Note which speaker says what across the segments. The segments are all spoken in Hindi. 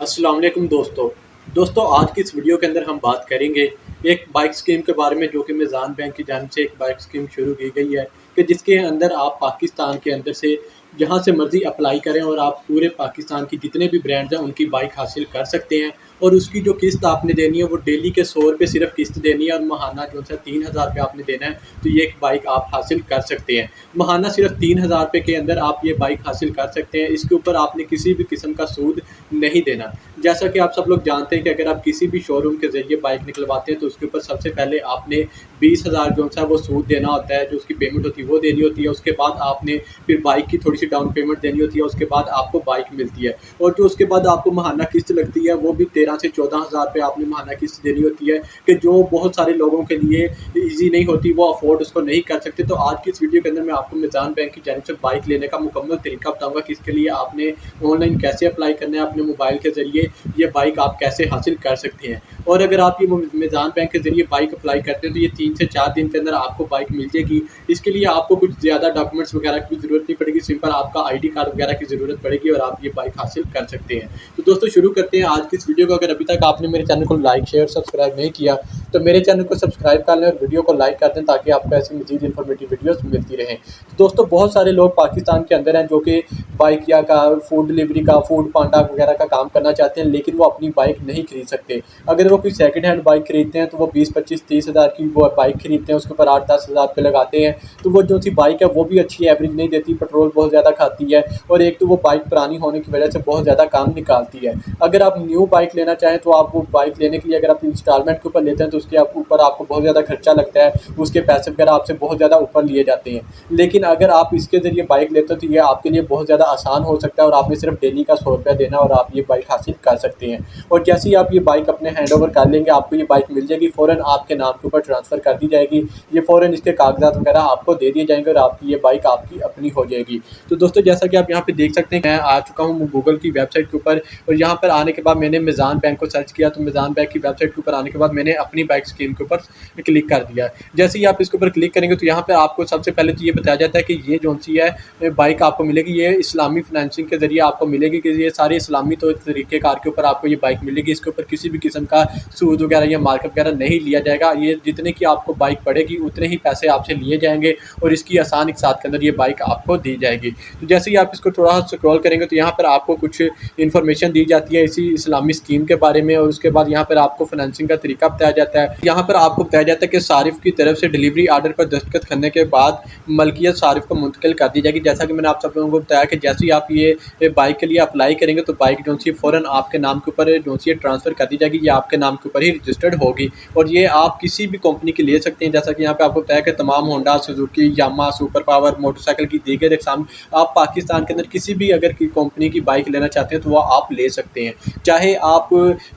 Speaker 1: अस्सलाम वालेकुम दोस्तों आज की इस वीडियो के अंदर हम बात करेंगे एक बाइक स्कीम के बारे में जो कि मिज़ान बैंक की जानिब से एक बाइक स्कीम शुरू की गई है कि जिसके अंदर आप पाकिस्तान के अंदर से जहां से मर्ज़ी अप्लाई करें और आप पूरे पाकिस्तान की जितने भी ब्रांड्स हैं उनकी बाइक हासिल कर सकते हैं। और उसकी जो किस्त आपने देनी है वो डेली के 100 रुपये सिर्फ किस्त देनी है और महाना जो है 3000 रुपये आपने देना है। तो ये एक बाइक आप हासिल कर सकते हैं। महाना सिर्फ 3000 रुपये के अंदर आप ये बाइक हासिल कर सकते हैं। इसके ऊपर आपने किसी भी किस्म का सूद नहीं देना। जैसा कि आप सब लोग जानते हैं कि अगर आप किसी भी शोरूम के ज़रिए बाइक निकलवाते हैं तो उसके ऊपर सबसे पहले आपने 20,000 जो सा वो सूद देना होता है, जो उसकी पेमेंट होती है वो देनी होती है। उसके बाद आपने फिर बाइक की थोड़ी सी डाउन पेमेंट देनी होती है, उसके बाद आपको बाइक मिलती है। और जो उसके बाद आपको महाना किस्त लगती है वो भी 13 से 14,000 रुपये आपने महाना किस्त देनी होती है, कि जो बहुत सारे लोगों के लिए ईजी नहीं होती, वो अफोर्ड उसको नहीं कर सकते। तो आज की इस वीडियो के अंदर मैं आपको मिज़ान बैंक की जानिब से बाइक लेने का मुकम्मल तरीका बताऊँगा कि इसके लिए आपने ऑनलाइन कैसे अप्लाई करना है, अपने मोबाइल के ज़रिए ये बाइक आप कैसे हासिल कर सकते हैं। और अगर आप ये मिज़ान बैंक के ज़रिए बाइक अप्लाई करते हैं तो ये 3 से 4 दिन के अंदर आपको बाइक मिल जाएगी। इसके लिए आपको कुछ ज़्यादा डॉक्यूमेंट्स वगैरह की ज़रूरत नहीं पड़ेगी, सिंपल आपका आईडी कार्ड वगैरह की ज़रूरत पड़ेगी और आप ये बाइक हासिल कर सकते हैं। तो दोस्तों शुरू करते हैं आज की इस वीडियो को। अगर अभी तक आपने मेरे चैनल को लाइक शेयर सब्सक्राइब नहीं किया तो मेरे चैनल को सब्सक्राइब कर लें और वीडियो को लाइक कर दें ताकि आपको ऐसी मज़ीद इन्फॉर्मेटिव वीडियोस मिलती रहें। तो दोस्तों बहुत सारे लोग पाकिस्तान के अंदर हैं जो कि बाइक या का फूड डिलीवरी का, फूड पांडा वगैरह का काम करना चाहते हैं, लेकिन वो अपनी बाइक नहीं खरीद सकते। अगर वो कोई सेकंड हैंड बाइक खरीदते हैं तो वो 20, 25, 30 हज़ार की वो बाइक खरीदते हैं, उसके ऊपर 8-10 हज़ार रुपये लगाते हैं। तो वो जो सी बाइक है वो भी अच्छी एवरेज नहीं देती, पेट्रोल बहुत ज़्यादा खाती है और एक तो वो बाइक पुरानी होने की वजह से बहुत ज़्यादा काम निकालती है। अगर आप न्यू बाइक लेना चाहें तो आप वो बाइक लेने के लिए अगर आप इंस्टॉलमेंट के ऊपर लेते हैं तो उसके ऊपर आपको बहुत ज़्यादा खर्चा लगता है, उसके पैसे वगैरह आपसे बहुत ज़्यादा ऊपर लिए जाते हैं। लेकिन अगर आप इसके ज़रिए बाइक लेते हो तो ये आपके लिए बहुत ज़्यादा आसान हो सकता है और आपने सिर्फ डेली का 100 रुपया देना और आप ये बाइक हासिल कर सकते हैं। और जैसे ही आप ये बाइक अपने हैंड ओवर कर लेंगे आपको ये बाइक मिल जाएगी, फ़ौरन आपके नाम के ऊपर ट्रांसफ़र कर दी जाएगी। ये फ़ौरन इसके कागजात वगैरह आपको दे दिए जाएंगे और आपकी ये बाइक आपकी अपनी हो जाएगी। तो दोस्तों जैसा कि आप यहाँ पे देख सकते हैं मैं आ चुका हूँ गूगल की वेबसाइट के ऊपर और यहाँ पर आने के बाद मैंने मिज़ान बैंक को सर्च किया। तो मिज़ान बैंक की वेबसाइट के ऊपर आने के बाद मैंने अपनी बाइक स्कीम के ऊपर क्लिक कर दिया। जैसे ही आप इसके ऊपर क्लिक करेंगे तो यहाँ पर आपको सबसे पहले तो ये बताया जाता है कि ये जो सी है बाइक आपको मिलेगी, ये इस्लामी फाइनेंसिंग के ज़रिए आपको मिलेगी कि ये सारे इस्लामी तो तरीक़ेकार के ऊपर आपको ये बाइक मिलेगी। इसके ऊपर किसी भी किस्म का सूद वगैरह या मार्कअप वगैरह नहीं लिया जाएगा। ये जितने की आपको बाइक पड़ेगी उतने ही पैसे आपसे लिए जाएंगे और इसकी आसान एक साथ के अंदर ये बाइक आपको दी जाएगी। तो जैसे ही आप इसको थोड़ा स्क्रॉल करेंगे तो यहाँ पर आपको कुछ इन्फॉर्मेशन दी जाती है इसी इस्लामी स्कीम के बारे में और उसके बाद यहाँ पर आपको फाइनेंसिंग का तरीका बताया जाता है। यहाँ पर आपको बताया जाता है कि सारिफ की तरफ से डिलीवरी आर्डर पर दस्तखत करने के बाद मलकियत सारिफ को मुंतकिल कर दी जाएगी। जैसा कि मैंने आप सब लोगों को बताया कि जैसे ही आप ये बाइक के लिए अप्लाई करेंगे तो बाइक जो सी फ़ौरन आपके नाम के ऊपर जो सी ट्रांसफ़र कर दी जाएगी। ये आपके नाम के ऊपर ही रजिस्टर्ड होगी और ये आप किसी भी कंपनी की ले सकते हैं। जैसा कि यहाँ पे आपको बताया कि तमाम होंडा, सुजुकी, यामा, सुपर पावर, मोटरसाइकिल की दीगर इकसाम आप पाकिस्तान के अंदर किसी भी अगर की कंपनी की बाइक लेना चाहते हैं तो वह आप ले सकते हैं। चाहे आप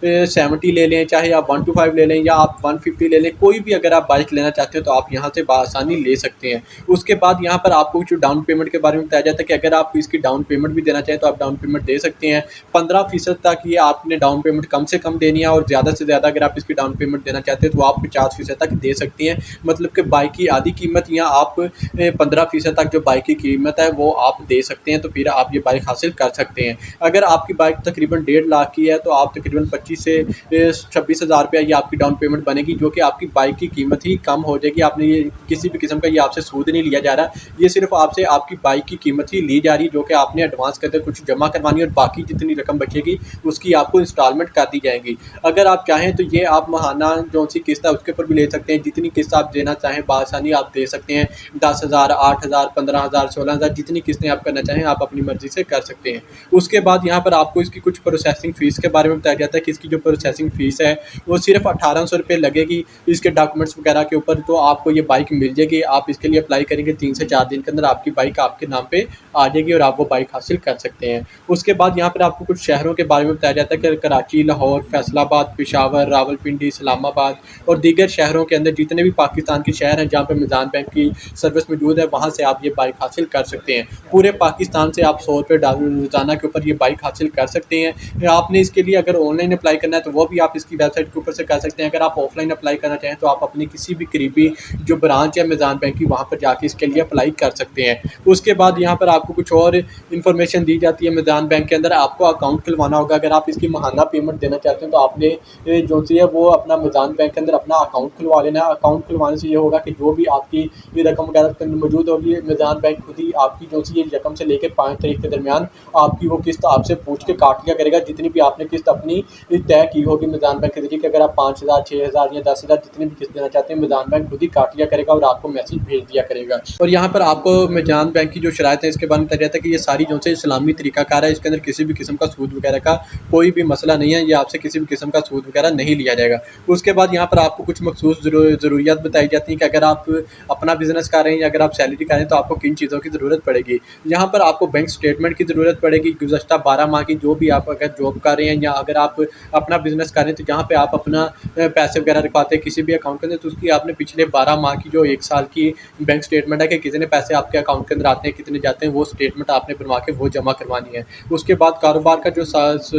Speaker 1: 70 ले लें, चाहे आप 125 ले लें या आप 150 ले लें, कोई भी अगर आप बाइक लेना चाहते हो तो आप यहाँ से बआसानी ले सकते हैं। उसके बाद यहाँ पर आपको कुछ डाउन पेमेंट के बारे में बताया जाता है कि अगर आप इसकी डाउन पेमेंट भी देना चाहें तो आप डाउन पेमेंट दे सकते हैं। 15% तक ये आपने डाउन पेमेंट कम से कम देनी है और ज़्यादा से ज़्यादा अगर आप इसकी डाउन पेमेंट देना चाहते हैं तो आप 50% तक दे सकते हैं। मतलब कि बाइक की आधी कीमत या आप 15% तक जो बाइक की कीमत है वो आप दे सकते हैं, तो फिर आप ये बाइक हासिल कर सकते हैं। अगर आपकी बाइक तकरीबन 1.5 लाख की है तो आप तकरीबन 25 से 26 हज़ार रुपया ये आपकी डाउन पेमेंट बनेगी, जो कि आपकी बाइक की कीमत ही कम हो जाएगी। आपने ये किसी भी किस्म का ये आपसे सूद नहीं लिया जा रहा, ये सिर्फ आपसे आपकी बाइक की कीमत ही ली जा रही है, जो कि आपने एडवांस के अंदर कुछ जमा करवानी है और बाकी जितनी रकम बचेगी उसकी आपको इंस्टॉलमेंट कर दी जाएगी। अगर आप चाहें तो ये आप महाना जो सी किस्त है उसके ऊपर भी ले सकते हैं। जितनी किस्त आप देना चाहें बआसानी आप दे सकते हैं। 10,000, 8,000, 15,000, 16,000 जितनी किस्तें आप करना चाहें आप अपनी मर्जी से कर सकते हैं। उसके बाद यहाँ पर आपको इसकी कुछ प्रोसेसिंग फ़ीस के बारे में बताया जाता है कि इसकी जो प्रोसेसिंग फ़ीस है वो सिर्फ 1800 रुपये लगेगी इसके डॉक्यूमेंट्स वगैरह के ऊपर। तो आपको ये बाइक मिल जाएगी। आप इसके लिए अप्लाई करेंगे 3 से 4 दिन के अंदर आपकी बाइक आपके नाम पे आ जाएगी और आप वो बाइक हासिल कर सकते हैं। उसके बाद यहाँ पर आपको कुछ शहरों के बारे में बताया जाता है कि कराची, लाहौर, फैसलाबाद, पेशावर, रावलपिंडी, इस्लामाबाद और दीगर शहरों के अंदर जितने भी पाकिस्तान के शहर हैं जहाँ पे मिज़ान बैंक की सर्विस मौजूद है, वहाँ से आप ये बाइक हासिल कर सकते हैं। पूरे पाकिस्तान से आप 100 रुपये रोज़ाना के ऊपर ये बाइक हासिल कर सकते हैं। आपने इसके लिए अगर ऑनलाइन अप्लाई करना है तो वो भी आप इसकी वेबसाइट के ऊपर से कर सकते हैं। अगर आप ऑफलाइन अप्लाई करना चाहें तो आप अपनी किसी भी करीबी जो ब्रांच है मिज़ान बैंक की, वहाँ पर जाके इसके लिए अप्लाई कर सकते हैं। उसके बाद यहाँ पर आपको कुछ और इन्फॉर्मेशन दी जाती है। मिज़ान बैंक के अंदर आपको अकाउंट खुलवाना होगा। अगर आप इसकी माहाना पेमेंट देना चाहते हैं तो आपने जो सी है वो अपना मिज़ान बैंक के अंदर अपना अकाउंट खुलवा लेना है। अकाउंट खुलवाने से ये होगा कि जो भी आपकी ये रकम वगैरह के अंदर मौजूद होगी, मिज़ान बैंक खुद ही आपकी जो सी ये रकम से लेकर 5 तारीख के दरमियान आपकी वो किस्त आपसे पूछ के काट लिया करेगा। जितनी भी आपने किस्त अपनी तय की होगी मिज़ान बैंक के जरिए कि अगर आप 5,000, 6,000 या 10,000 जितनी भी किस्त देना चाहते हैं, मिज़ान बैंक खुद ही काट लिया करेगा और आपको मैसेज भेज दिया करेगा। और यहाँ पर आपको मिज़ान बैंक की जो शराइत है इसके बारे में बताया जाता है कि ये सारी जो से इस्लामी तरीक़ाकार है। इसके अंदर किसी भी किस्म का सूद वगैरह का कोई भी मसला नहीं है। ये आपसे किसी भी किस्म का सूद वगैरह नहीं लिया जाएगा। उसके बाद यहाँ पर आपको कुछ मखसूस ज़रूरियात बताई जाती हैं कि अगर आप अपना बिज़नेस कर रहे हैं या अगर आप सैलरी कर रहे हैं तो आपको किन चीज़ों की ज़रूरत पड़ेगी। यहाँ पर आपको बैंक स्टेटमेंट की ज़रूरत पड़ेगी, गुज़श्ता 12 माह की जो भी आप अगर जॉब कर रहे हैं या अगर आप अपना बिज़नेस कर रहे हैं तो जहाँ पे आप अपना पैसे वगैरह रखवाते हैं किसी भी अकाउंट के अंदर, तो उसकी आपने पिछले 12 माह की जो 1 साल की बैंक स्टेटमेंट है कि कितने पैसे आपके अकाउंट के अंदर आते हैं, कितने जाते हैं, वो स्टेटमेंट आपने बनवा के वो जमा करवानी है। उसके बाद कारोबार का जो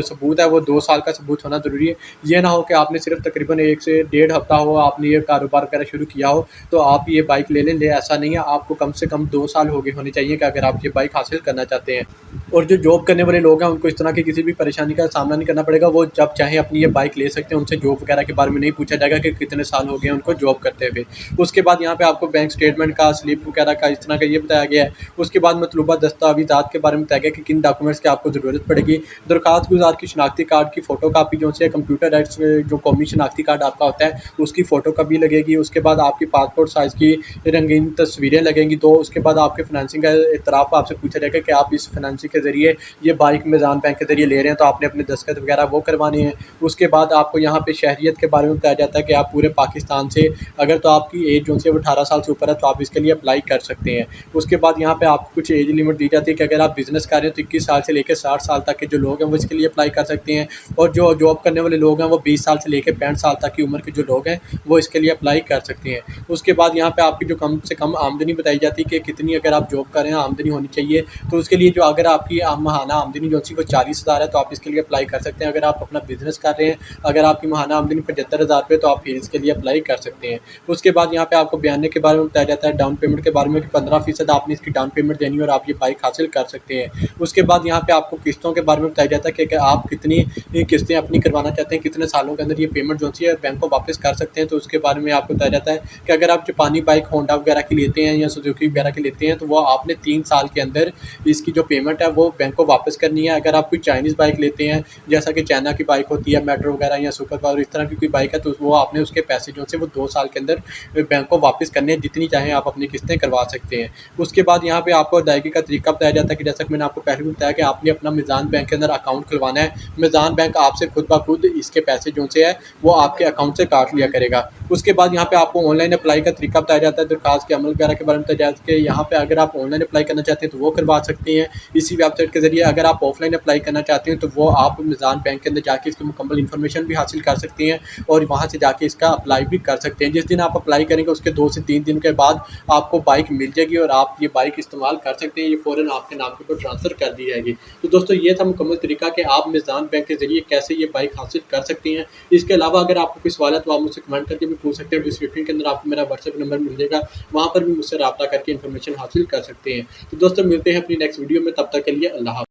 Speaker 1: सबूत है वो 2 साल का सबूत होना ज़रूरी है। ये ना हो कि आपने सिर्फ तकरीबन 1 से डेढ़ हफ्ता हो आपने ये कारोबार वगैरह शुरू किया हो तो आप ये बाइक ले लें, ऐसा नहीं है। आपको कम से कम 2 साल हो गए होने चाहिए कि अगर आप ये बाइक हासिल करना चाहते हैं। और जो जॉब करने वाले लोग हैं उनको इस तरह की किसी भी परेशानी का सामना नहीं करना पड़ेगा। वो जब चाहें अपनी ये बाइक ले सकते हैं। उनसे जॉब वगैरह के बारे में नहीं पूछा जाएगा कि कितने साल हो गए हैं उनको जॉब करते हुए। उसके बाद यहाँ पे आपको बैंक स्टेटमेंट का, स्लिप वगैरह का इस तरह का ये बताया गया है। उसके बाद मतलूबा दस्तावेज़ात के बारे में बताया गया कि किन डॉक्यूमेंट्स की आपको ज़रूरत पड़ेगी। दरख्वास्त गुजार की शनाख्ती कार्ड की फ़ोटो कापी जो है, कंप्यूटर राइट्स जो कौमी शनाख्ती कार्ड आपका होता है उसकी फ़ोटो कापी लगेगी। उसके बाद आपकी पासपोर्ट साइज़ की रंगीन तस्वीरें लगेंगी 2। उसके बाद आपके फाइनेंसिंग का इतराफ़ आपसे पूछा जाएगा कि आप इस फाइनेंसिंग के ज़रिए ये बाइक मिज़ान बैंक के ज़रिए ले रहे हैं, तो आपने अपने दस्तखत वगैरह वो करवाने हैं। उसके बाद आपको यहाँ पे शहरियत के बारे में बताया जाता है कि आप पूरे पाकिस्तान से अगर तो आपकी एज जो है वो 18 साल से ऊपर है तो आप इसके लिए अप्लाई कर सकते हैं। उसके बाद यहाँ पे आपको कुछ एज लिमिट दी जाती है कि अगर आप बिज़नेस कर रहे हैं तो 21 साल से लेकर 60 साल तक के जो लोग हैं वो इसके लिए अप्लाई कर सकते हैं। और जो जॉब करने वाले लोग हैं वो 20 साल से लेकर 65 साल तक की उम्र के जो लोग हैं वो इसके लिए अप्लाई कर सकते हैं। उसके बाद यहाँ पे आपकी जो कम से कम आमदनी बताई जाती है कि कितनी अगर आप जॉब कर रहे हैं आमदनी होनी चाहिए। तो उसके लिए जो अगर आपकी माहाना आमदनी जो सी वो 40,000 है तो आप इसके लिए अप्लाई कर सकते हैं। अगर आप अपना बिज़नेस कर रहे हैं, अगर आपकी माहाना आमदनी 75,000 रुपये तो आप फिर इसके लिए अप्लाई कर सकते हैं। उसके बाद यहाँ पे आपको बयाने के बारे में बताया जाता है, डाउन पेमेंट के बारे में कि 15% आपने इसकी डाउन पेमेंट देनी है और आप ये बाइक हासिल कर सकते हैं। उसके बाद यहाँ पे आपको किस्तों के बारे में बताया जाता है कि आप कितनी किस्तें अपनी करवाना चाहते हैं, कितने सालों के अंदर ये पेमेंट जो सी है बैंक को वापस कर सकते हैं। तो उसके बारे में आपको बताया जाता है कि अगर आप जापानी बाइक होंडा वगैरह की लेते हैं या सुजुकी वगैरह की लेते हैं तो वो आपने 3 साल के अंदर इसकी जो पेमेंट है वो बैंक को वापस करनी है। अगर आप कोई चाइनीज़ बाइक लेते हैं जैसा कि चाइना की बाइक होती है, मेट्रो वगैरह या सुपर पावर, इस तरह की कोई बाइक है तो वो आपने उसके पैसे जो से वो 2 साल के अंदर बैंक को वापस करने हैं, जितनी चाहें आप अपनी किस्तें करवा सकते हैं। उसके बाद यहाँ पे आपको अदायगी का तरीका बताया जाता है कि जैसा कि मैंने आपको पहले भी बताया कि आपने अपना मिज़ान बैंक के अंदर अकाउंट खुलवाना है। मिज़ान बैंक आपसे खुद ब खुद इसके पैसे जो से है वो आपके अकाउंट से काट लिया करेगा। उसके बाद यहाँ पे आपको ऑनलाइन अप्लाई का तरीका बताया जाता है, दरखास्त के अमल वगैरह के बारे में बताया जाता है कि यहाँ पे अगर आप ऑनलाइन अप्लाई करना चाहते हैं तो वो करवा सकते हैं इसी वेबसाइट के ज़रिए। अगर आप ऑफलाइन अप्लाई करना चाहते हैं तो वो आप मिज़ान बैंक के अंदर जाके इसकी मुकम्मल इन्फॉर्मेशन भी हासिल कर सकते हैं और वहाँ से जाके इसका अप्लाई भी कर सकते हैं। जिस दिन आप अप्लाई करेंगे उसके 2 से 3 दिन के बाद आपको बाइक मिल जाएगी और आप ये बाइक इस्तेमाल कर सकते हैं। ये फ़ौरन आपके नाम के ऊपर ट्रांसफ़र कर दी जाएगी। तो दोस्तों ये था मुकम्मल तरीका कि आप मिज़ान बैंक के ज़रिए कैसे ये बाइक हासिल कर सकते हैं। इसके अलावा अगर आपको कोई सवाल है तो आप मुझसे कमेंट करके भी पूछ सकते हैं। डिस्क्रिप्शन के अंदर आपको मेरा व्हाट्सएप नंबर मिल जाएगा, वहाँ पर भी मुझसे रब्ता करके इन्फॉर्मेशन हासिल कर सकते हैं। तो दोस्तों मिलते हैं अपनी नेक्स्ट वीडियो में, तब तक के लिए अल्लाह हाफ़िज़।